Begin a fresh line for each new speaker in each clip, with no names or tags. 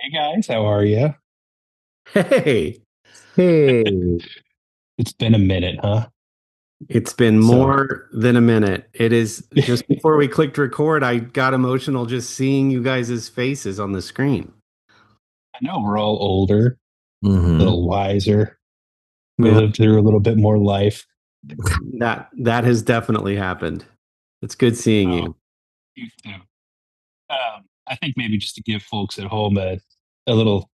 Hey guys, how are you?
Hey,
Hey,
It's been a minute, huh?
it's been
So
more than a minute. It is just
I
before we clicked record, I got emotional just seeing you guys' faces on the screen.
know we're all older, a
hmm
little wiser. We
Yeah,
lived through a little bit more life.
that has definitely happened. It's good seeing
Oh,
you.
you too. I think maybe just to give folks at home a little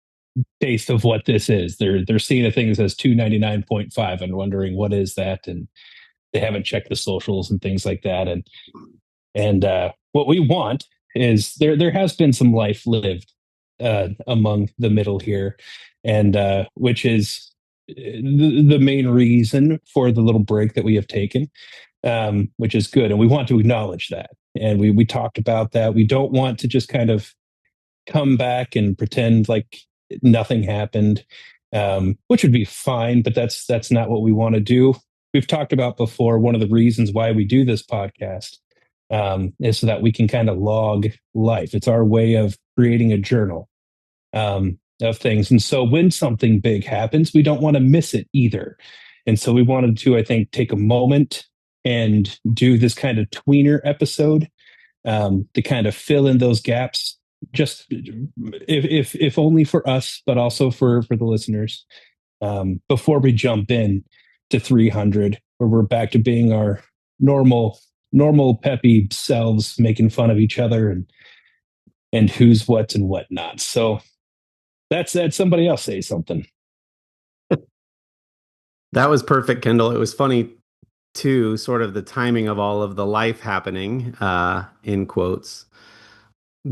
taste of what this is. They're seeing a thing that says 299.5 and wondering what is that, and they haven't checked the socials and things like that. And what we want is there has been some life lived among the middle here, and which is the main reason for the little break that we have taken, which is good, and we want to acknowledge that. And we talked about that. We don't want to just kind of come back and pretend like nothing happened, which would be fine, but that's not what we want to do. We've talked about before. One of the reasons why we do this podcast is so that we can kind of log life. It's our way of creating a journal of things. And so when something big happens, we don't want to miss it either. And so we wanted to, I think, take a moment and do this kind of tweener episode to kind of fill in those gaps, just if only for us, but also for the listeners. Before we jump in to 300, where we're back to being our normal peppy selves, making fun of each other and who's what and whatnot. So that's that. Somebody else say something.
That was perfect, Kendall. It was funny too, sort of the timing of all of the life happening, in quotes,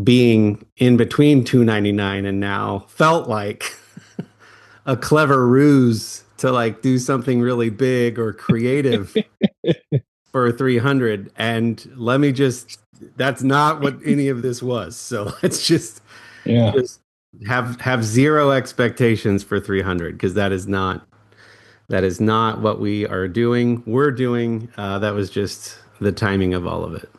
being in between 299 and now felt like a clever ruse to like do something really big or creative for 300. And let me just, that's not what any of this was. So let's
Yeah.
just have zero expectations for 300 because that is not what we are doing. We're doing. That was just the timing of all of it.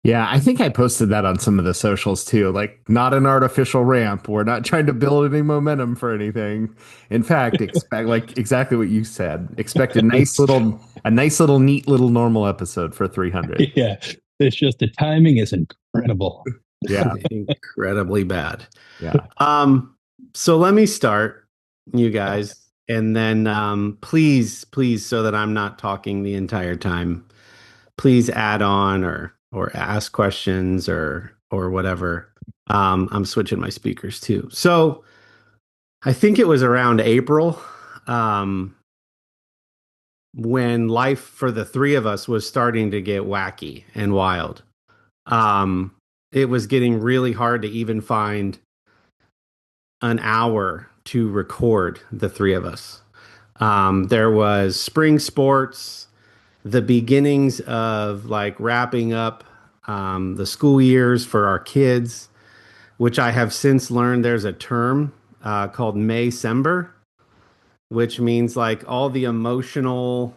yeah, I think I posted that on some of the socials too. Like, not an artificial ramp. We're not trying to build any momentum for anything. In fact, expect like exactly what you said. Expect
It's
a nice little, neat little normal episode for 300.
yeah. It's just the timing is incredible.
Yeah,
Incredibly bad.
yeah.
Um, so let me start, you guys, and then please, please, so that I'm not talking the entire time, please add on or ask questions or whatever. I'm switching my speakers too. So I think it was around April, um, when life for the three of us was starting to get wacky and wild. Um, it was getting really hard to even find an hour to record the three of us. There was spring sports, the beginnings of like wrapping up the school years for our kids, which I have since learned there's a term called Maycember, which means like all the emotional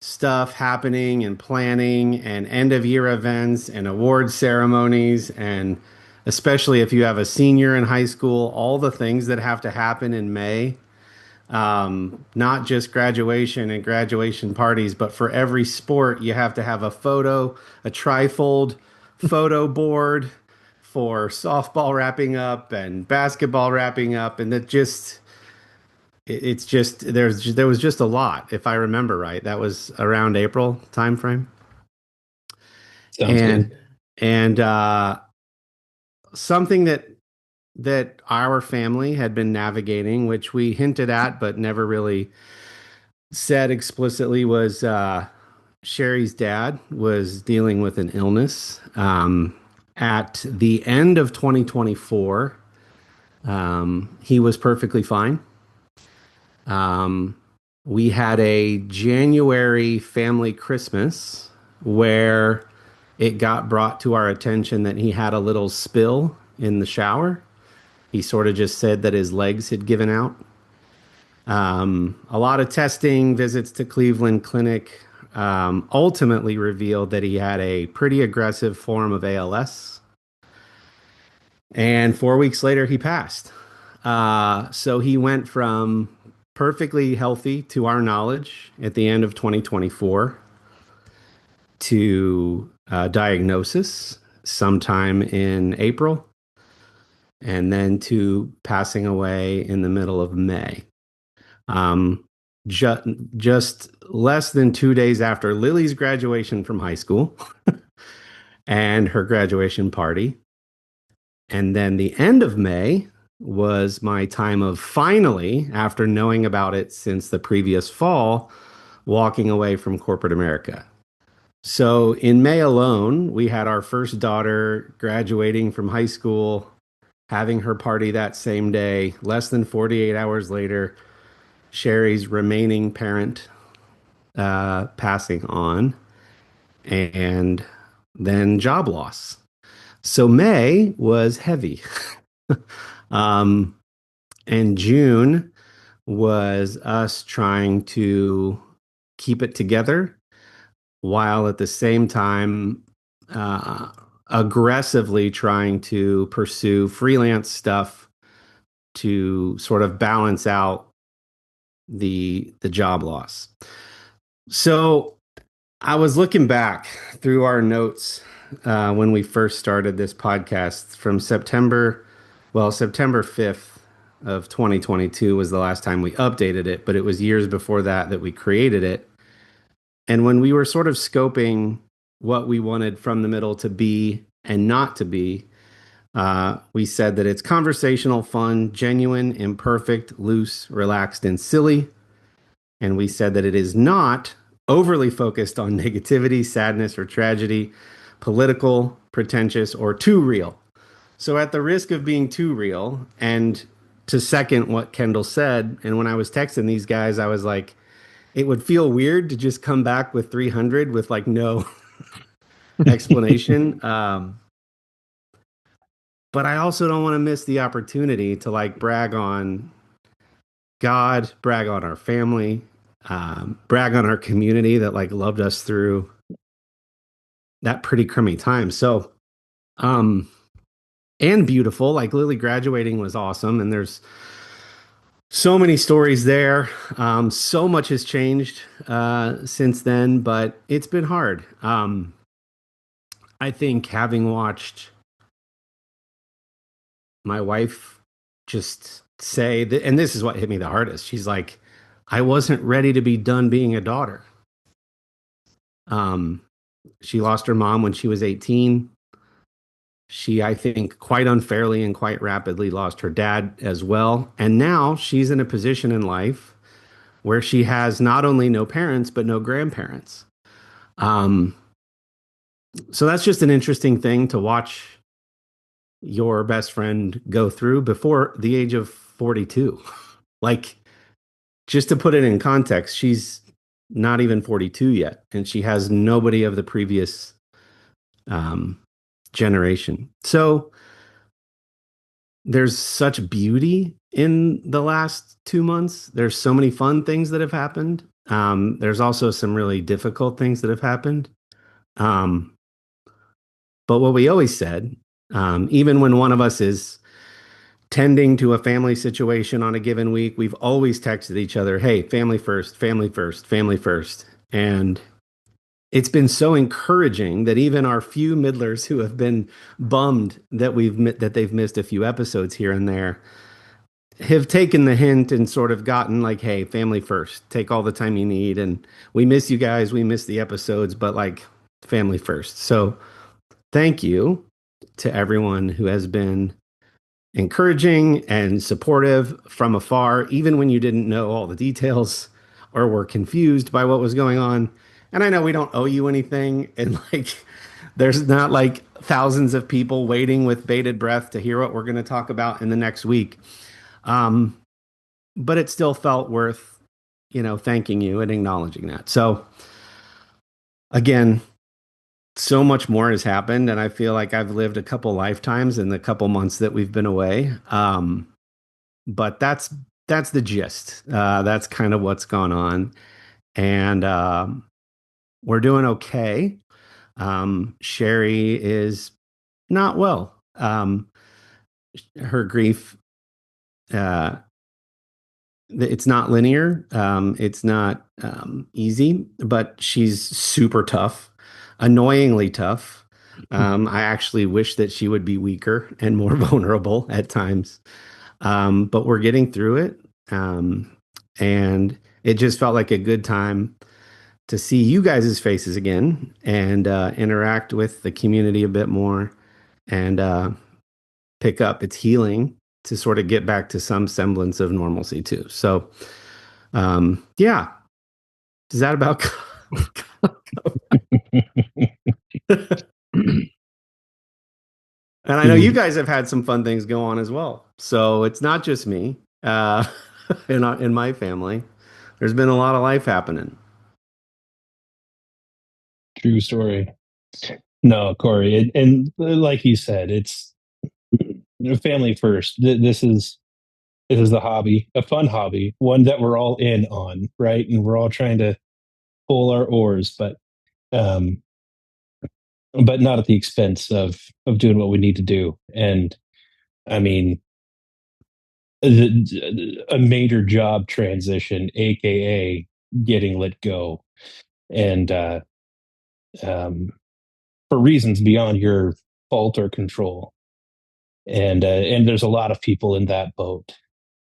stuff happening and planning and end of year events and award ceremonies, and especially if you have a senior in high school, all the things that have to happen in May, not just graduation and graduation parties, but for every sport you have to have a photo, a trifold photo board for softball wrapping up and basketball wrapping up, and that just it's just there was just a lot, if I remember right. That was around April timeframe.
Sounds good.
And something that our family had been navigating, which we hinted at but never really said explicitly, was Sherry's dad was dealing with an illness. At the end of 2024, he was perfectly fine. Um, we had a January family Christmas where it got brought to our attention that he had a little spill in the shower. He sort of just said that his legs had given out. A lot of testing, visits to Cleveland Clinic, ultimately revealed that he had a pretty aggressive form of ALS. And 4 weeks later, he passed. So he went from perfectly healthy to our knowledge at the end of 2024 to diagnosis sometime in April, and then to passing away in the middle of May. Um, ju just less than 2 days after Lily's graduation from high school and her graduation party. And then the end of May was my time of finally, after knowing about it since the previous fall, walking away from corporate America. So in May alone, we had our first daughter graduating from high school, having her party that same day. Less than 48 hours later, Sherry's remaining parent passing on, and then job loss. So May was heavy. um, and June was us trying to keep it together while at the same time uh, aggressively trying to pursue freelance stuff to sort of balance out the job loss. So I was looking back through our notes when we first started this podcast from September 5th of 2022 was the last time we updated it, but it was years before that that we created it. And when we were sort of scoping what we wanted From the Middle to be and not to be, we said that it's conversational, fun, genuine, imperfect, loose, relaxed, and silly. And we said that it is not overly focused on negativity, sadness, or tragedy, political, pretentious, or too real. So, at the risk of being too real, and to second what Kendall said, and when I was texting these guys, I was like, it would feel weird to just come back with 300 with like no explanation. But I also don't want to miss the opportunity to like brag on God, brag on our family, brag on our community that like loved us through that pretty crummy time. So, um, and beautiful, like Lily graduating was awesome. And there's so many stories there. So much has changed since then, but it's been hard. I think having watched my wife just say that, and this is what hit me the hardest. She's like, I wasn't ready to be done being a daughter. Um, she lost her mom when she was 18. She, I think, quite unfairly and quite rapidly lost her dad as well. And now she's in a position in life where she has not only no parents, but no grandparents. Um, so that's just an interesting thing to watch your best friend go through before the age of 42. Like, just to put it in context, she's not even 42 yet, and she has nobody of the previous um, generation. So there's such beauty in the last 2 months. There's so many fun things that have happened. There's also some really difficult things that have happened. Um, but what we always said, even when one of us is tending to a family situation on a given week, we've always texted each other, hey, family first, family first, family first. And it's been so encouraging that even our few middlers who have been bummed that they've missed a few episodes here and there have taken the hint and sort of gotten like, hey, family first, take all the time you need. And we miss you guys. We miss the episodes, but like family first. So thank you to everyone who has been encouraging and supportive from afar, even when you didn't know all the details or were confused by what was going on. And I know we don't owe you anything. And like, there's not like thousands of people waiting with bated breath to hear what we're going to talk about in the next week. Um, but it still felt worth, thanking you and acknowledging that. So again, so much more has happened, and I feel like I've lived a couple lifetimes in the couple months that we've been away. But that's the gist. That's kind of what's gone on, and we're doing okay. Sherry is not well. her grief, uh, it's not linear. It's not easy, but she's super tough, annoyingly tough. I actually wish that she would be weaker and more vulnerable at times. But we're getting through it. Um, and it just felt like a good time to see you guys' faces again and interact with the community a bit more and pick up. It's healing to sort of get back to some semblance of normalcy too. So, yeah, does that about And I know you guys have had some fun things go on as well. So it's not just me in my family. There's been a lot of life happening.
True story. No, Corey, and like you said, it's family first. This is the hobby, a fun hobby, one that we're all in on, right? And we're all trying to pull our oars, um, but not at the expense of doing what we need to do. And I mean, a major job transition, aka getting let go, and um, for reasons beyond your fault or control. And there's a lot of people in that boat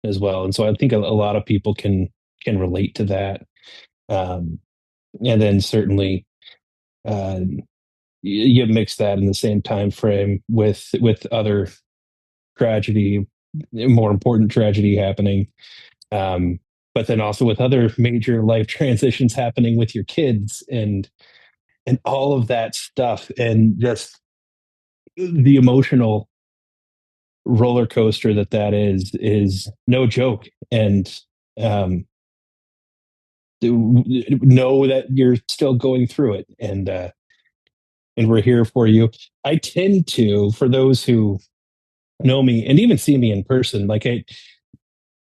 as well, and so I think a lot of people can relate to that. Um, and then certainly uh, you mix that in the same time frame with other tragedy, more important tragedy happening, um, but then also with other major life transitions happening with your kids and all of that stuff, and just the emotional roller coaster that is no joke. And um, know that you're still going through it, and we're here for you. I tend to, for those who know me and even see me in person, like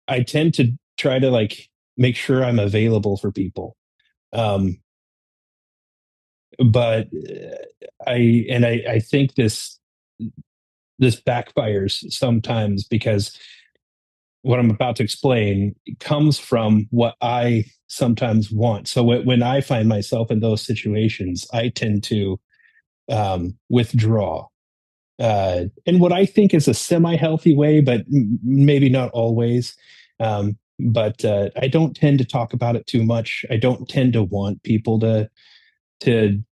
I tend to try to like make sure I'm available for people. Um, but I think this backfires sometimes because what I'm about to explain comes from what I sometimes want. So when I find myself in those situations, I tend to withdraw in what I think is a semi-healthy way, but maybe not always. But I don't tend to talk about it too much. I don't tend to want people to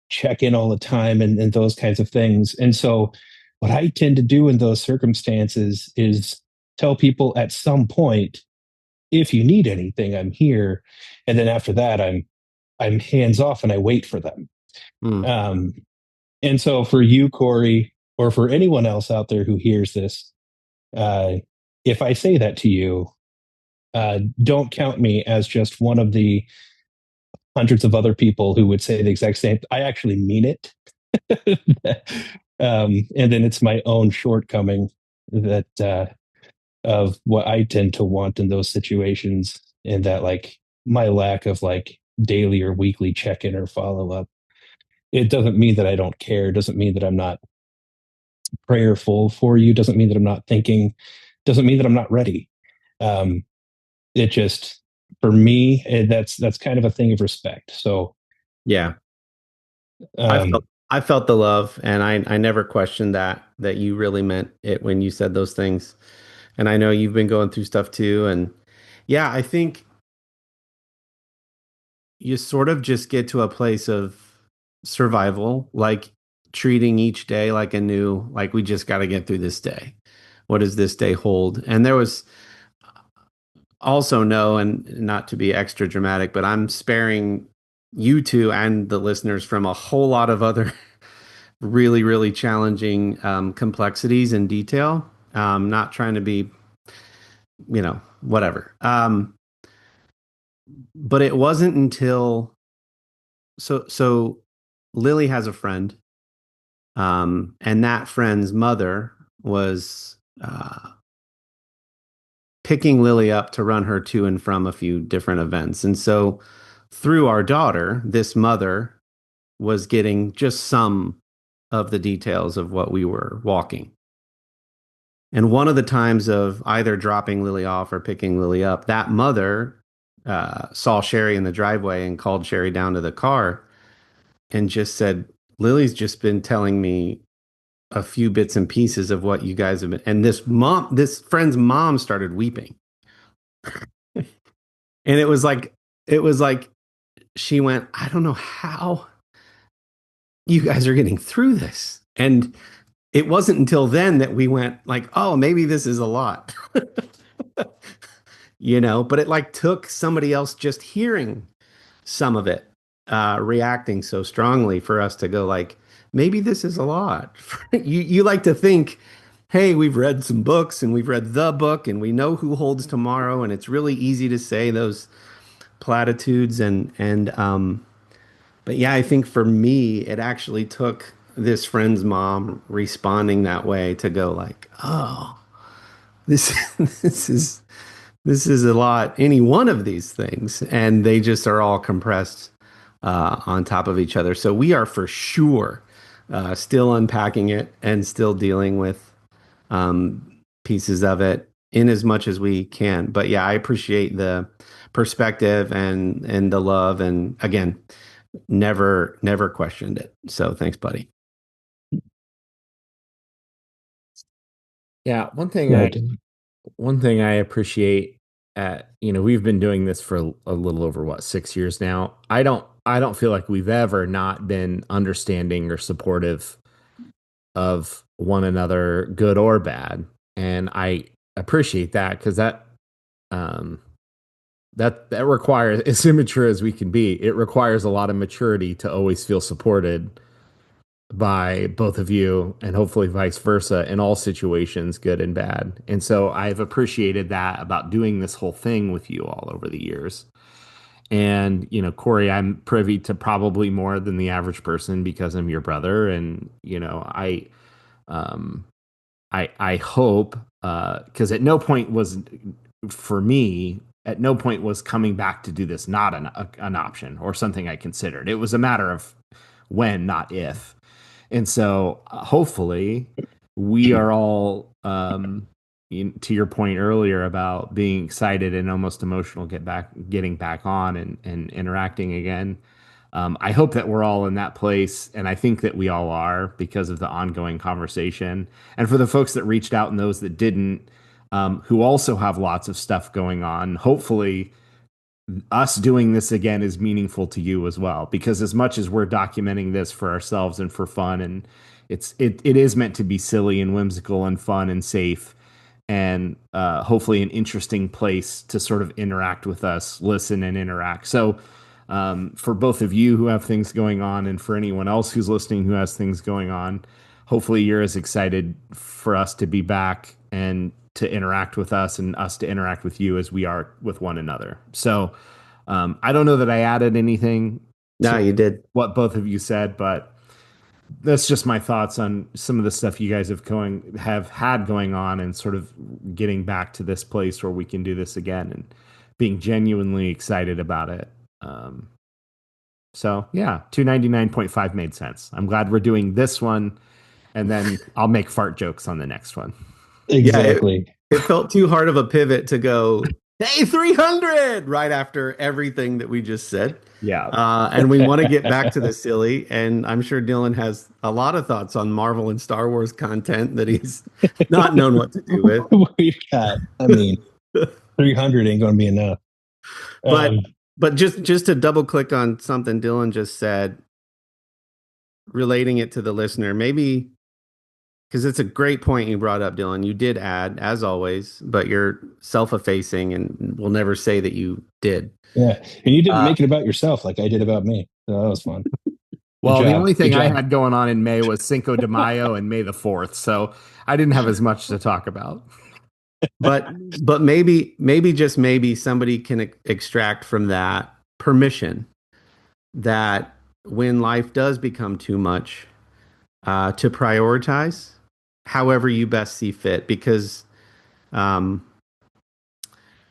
check in all the time and those kinds of things. And so, what I tend to do in those circumstances is tell people at some point, if you need anything, I'm here. And then after that, I'm hands off and I wait for them.
Hmm.
Um, and so for you, Corey, or for anyone else out there who hears this, uh, if I say that to you, don't count me as just one of the hundreds of other people who would say the exact same. I actually mean it. And then it's my own shortcoming that of what I tend to want in those situations, and that like my lack of like daily or weekly check in or follow up. It doesn't mean that I don't care. It doesn't mean that I'm not prayerful for you. Doesn't mean that I'm not thinking. Doesn't mean that I'm not ready. Um, it just for me, that's kind of a thing of respect. So
Yeah, I felt
um,
I felt the love, and I never questioned that you really meant it when you said those things. And I know you've been going through stuff too, and yeah, I think you sort of just get to a place of survival, like treating each day like a new, like we just got to get through this day. What does this day hold? And there was also no, and not to be extra dramatic, but I'm sparing you two and the listeners from a whole lot of other really, really challenging complexities and detail. Not trying to be, whatever. But it wasn't until so Lily has a friend, and that friend's mother was picking Lily up to run her to and from a few different events. And so through our daughter, this mother was getting just some of the details of what we were walking. And one of the times of either dropping Lily off or picking Lily up, that mother saw Sherry in the driveway and called Sherry down to the car and just said, Lily's just been telling me a few bits and pieces of what you guys have been. And this friend's mom started weeping. And it was like she went, I don't know how you guys are getting through this. And it wasn't until then that we went like, oh, maybe this is a lot. But it like took somebody else just hearing some of it, reacting so strongly for us to go like, maybe this is a lot. You like to think, hey, we've read some books and we've read the book and we know who holds tomorrow, and it's really easy to say those platitudes and but yeah, I think for me, it actually took this friend's mom responding that way to go like, oh, this this is this is a lot, any one of these things, and they just are all compressed on top of each other. So we are for sure still unpacking it and still dealing with pieces of it in as much as we can. But yeah, I appreciate the perspective and the love, and again, never questioned it. So thanks, buddy.
Yeah,
Yeah,
one thing I appreciate we've been doing this for a little over what, 6 years now. I don't feel like we've ever not been understanding or supportive of one another, good or bad. And I appreciate that because um that requires, as immature as we can be, it requires a lot of maturity to always feel supported by both of you, and hopefully vice versa in all situations, good and bad. And so I've appreciated that about doing this whole thing with you all over the years. And, Corey, I'm privy to probably more than the average person because I'm your brother. And, um, I hope, because at no point was, for me, at no point was coming back to do this not an option or something I considered. It was a matter of when, not if. And so hopefully we are all, to your point earlier about being excited and almost emotional, getting back on and interacting again. I hope that we're all in that place, and I think that we all are because of the ongoing conversation. And for the folks that reached out and those that didn't, who also have lots of stuff going on, hopefully us doing this again is meaningful to you as well, because as much as we're documenting this for ourselves and for fun, and it is meant to be silly and whimsical and fun and safe, and hopefully an interesting place to sort of interact with us, listen and interact. So for both of you who have things going on, and for anyone else who's listening who has things going on, hopefully you're as excited for us to be back and to interact with us and us to interact with you as we are with one another. So I don't know that I added anything
No,
to
you did.
what both of you said, but that's just my thoughts on some of the stuff you guys have had going on, and sort of getting back to this place where we can do this again and being genuinely excited about it. So yeah, 299.5 made sense. I'm glad we're doing this one, and then I'll make fart jokes on the next one.
Yeah,
exactly.
it felt too hard of a pivot to go, hey, 300 right after everything that we just said.
Yeah.
And we want to get back to the silly. And I'm sure Dylan has a lot of thoughts on Marvel and Star Wars content that he's not known what to do with.
We've got, I mean, 300 ain't going to be enough.
But but just to double click on something Dylan just said, relating it to the listener, maybe because it's a great point you brought up, Dylan. You did add, as always, but you're self-effacing and will never say that you did.
Yeah. And you didn't make it about yourself like I did about me. So that was fun.
Well, the only thing I
job.
had going on in May was Cinco de Mayo and May the 4th. So I didn't have as much to talk about.
But maybe just maybe somebody can extract from that permission that when life does become too much, to prioritize however you best see fit, because um,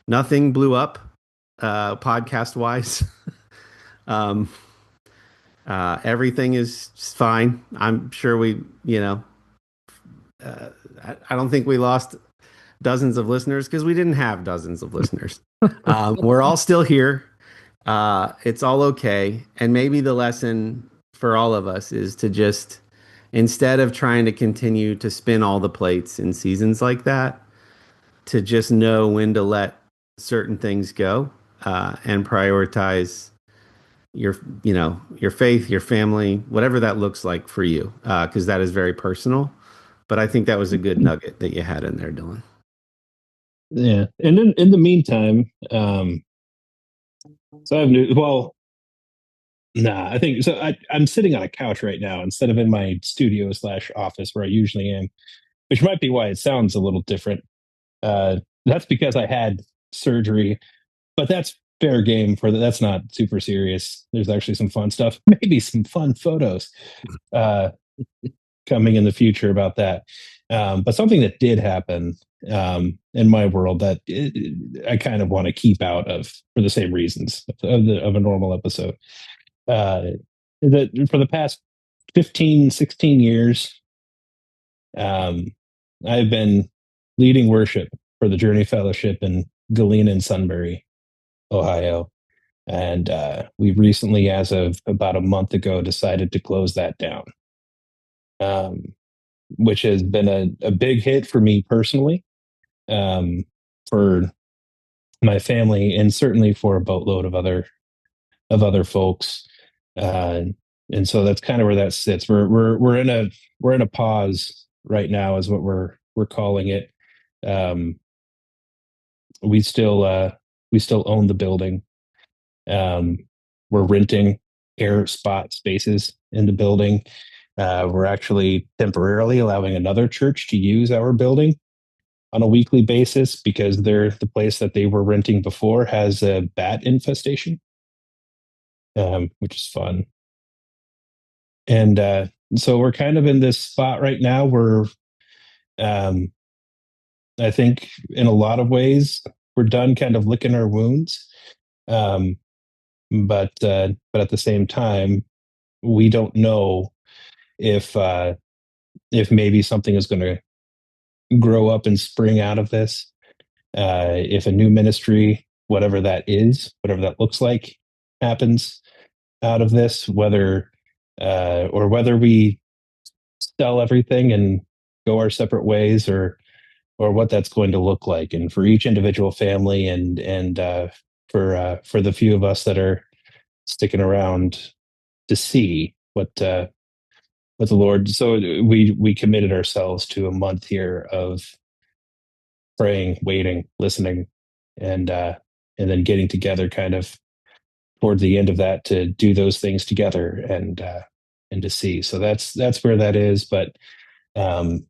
nothing blew up podcast wise. um, everything is fine. I'm sure we, I don't think we lost dozens of listeners because we didn't have dozens of listeners. We're all still here. It's all okay. And maybe the lesson for all of us is to just, instead of trying to continue to spin all the plates in seasons like that, to just know when to let certain things go and prioritize your, your faith, your family, whatever that looks like for you, because that is very personal. But I think that was a good nugget that you had in there, Dylan.
Yeah, and in the meantime, so I've new. Well, nah, I think so. I'm sitting on a couch right now instead of in my studio slash office where I usually am, which might be why it sounds a little different. That's because I had surgery, but that's fair game for that. That's not super serious. There's actually some fun stuff, maybe some fun photos uh, coming in the future about that. But something that did happen in my world that I kind of want to keep out of for the same reasons of a normal episode. Uh, that for the past 15, 16 years, um, I've been leading worship for the Journey Fellowship in Galena and Sunbury, Ohio. And we recently, as of about a month ago, decided to close that down, um, which has been a big hit for me personally, um, for my family, and certainly for a boatload of other folks. Uh, and so that's kind of where that sits. We're in a pause right now, is what we're calling it. Um, we still we still own the building. Um, we're renting air spot spaces in the building. We're actually temporarily allowing another church to use our building on a weekly basis because the place that they were renting before has a bat infestation, which is fun. And so we're kind of in this spot right now where um, I think in a lot of ways we're done kind of licking our wounds. Um, but at the same time, we don't know if maybe something is going to grow up and spring out of this. If a new ministry, whatever that is, whatever that looks like, happens out of this, whether or whether we sell everything and go our separate ways, or what that's going to look like, and for each individual family, and for the few of us that are sticking around to see what the Lord. So we committed ourselves to a month here of praying, waiting, listening, and and then getting together kind of toward the end of that to do those things together, and to see. So that's where that is. But um,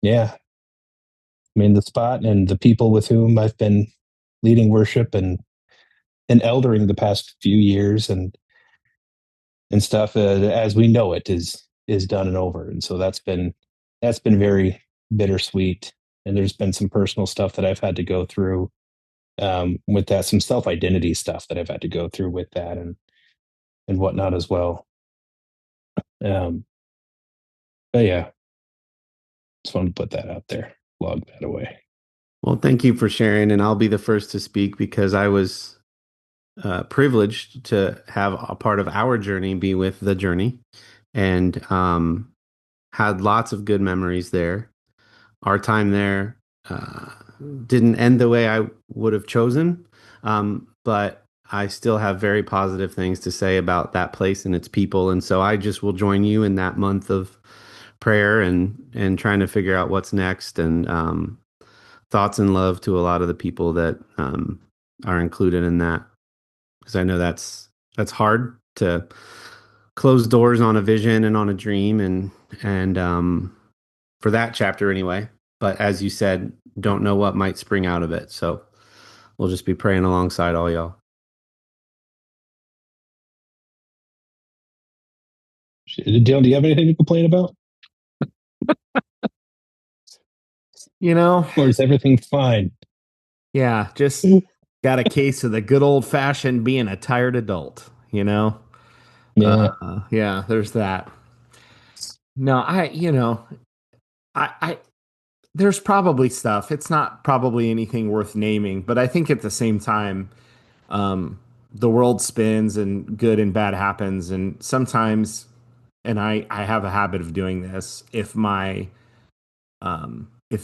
yeah, I mean the spot and the people with whom I've been leading worship and eldering the past few years and stuff, as we know it, is done and over. And so that's been very bittersweet. And there's been some personal stuff that I've had to go through with that, some self identity stuff that I've had to go through with that, and whatnot as well. Um, but yeah, just wanted to put that out there, log that away.
Well, thank you for sharing, and I'll be the first to speak because I was privileged to have a part of our journey be with the journey, and had lots of good memories there. Our time there uh, didn't end the way I would have chosen, but I still have very positive things to say about that place and its people. And so I just will join you in that month of prayer and trying to figure out what's next, and thoughts and love to a lot of the people that are included in that, because I know that's hard to close doors on a vision and on a dream, and for that chapter anyway. But as you said, don't know what might spring out of it. So we'll just be praying alongside all y'all.
Dylan, do you have anything to complain about,
You know,
or is everything fine?
yeah, just got a case of the good old fashioned being a tired adult, you know?
Yeah.
Yeah, there's that. No, I, you know, I There's probably stuff. It's not probably anything worth naming, but I think at the same time, um, the world spins and good and bad happens, and sometimes, and I have a habit of doing this. If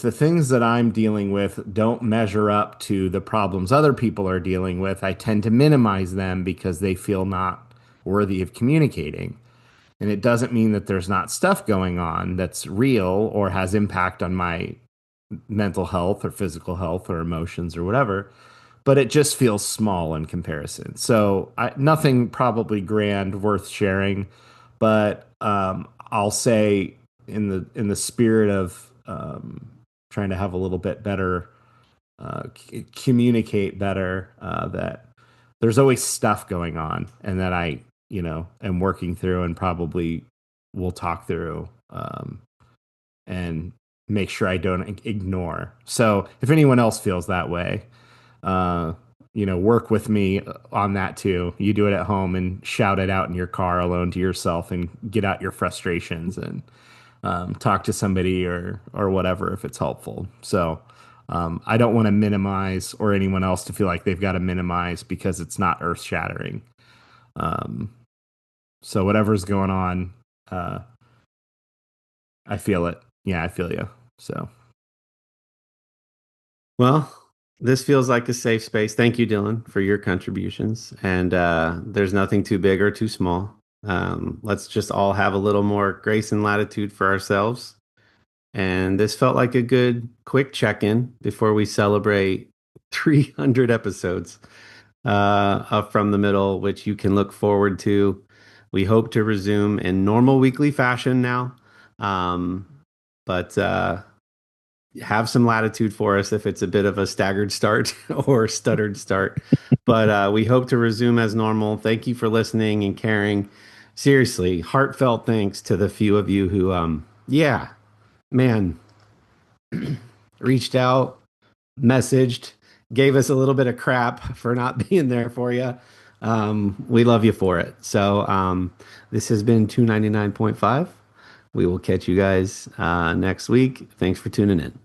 the things that I'm dealing with don't measure up to the problems other people are dealing with, I tend to minimize them because they feel not worthy of communicating. And it doesn't mean that there's not stuff going on that's real or has impact on my mental health or physical health or emotions or whatever, but it just feels small in comparison. So nothing probably grand worth sharing, but I'll say in the spirit of trying to have a little bit better communicate better that there's always stuff going on and that I am working through and probably will talk through and make sure I don't ignore. So if anyone else feels that way, uh, work with me on that too. You do it at home and shout it out in your car alone to yourself and get out your frustrations and talk to somebody or whatever if it's helpful. So I don't want to minimize or anyone else to feel like they've got to minimize because it's not earth shattering. Um, so whatever's going on, uh, I feel it. Yeah, I feel you. So
Well, this feels like a safe space. Thank you, Dylan, for your contributions. And there's nothing too big or too small. Let's just all have a little more grace and latitude for ourselves. And this felt like a good quick check-in before we celebrate 300 episodes of From the Middle, which you can look forward to. We hope to resume in normal weekly fashion now. Um, but have some latitude for us if it's a bit of a staggered start or stuttered start. But we hope to resume as normal. Thank you for listening and caring. Seriously, heartfelt thanks to the few of you who, yeah, man, reached out, messaged, gave us a little bit of crap for not being there for you. We love you for it. So this has been 299.5. We will catch you guys next week. Thanks for tuning in.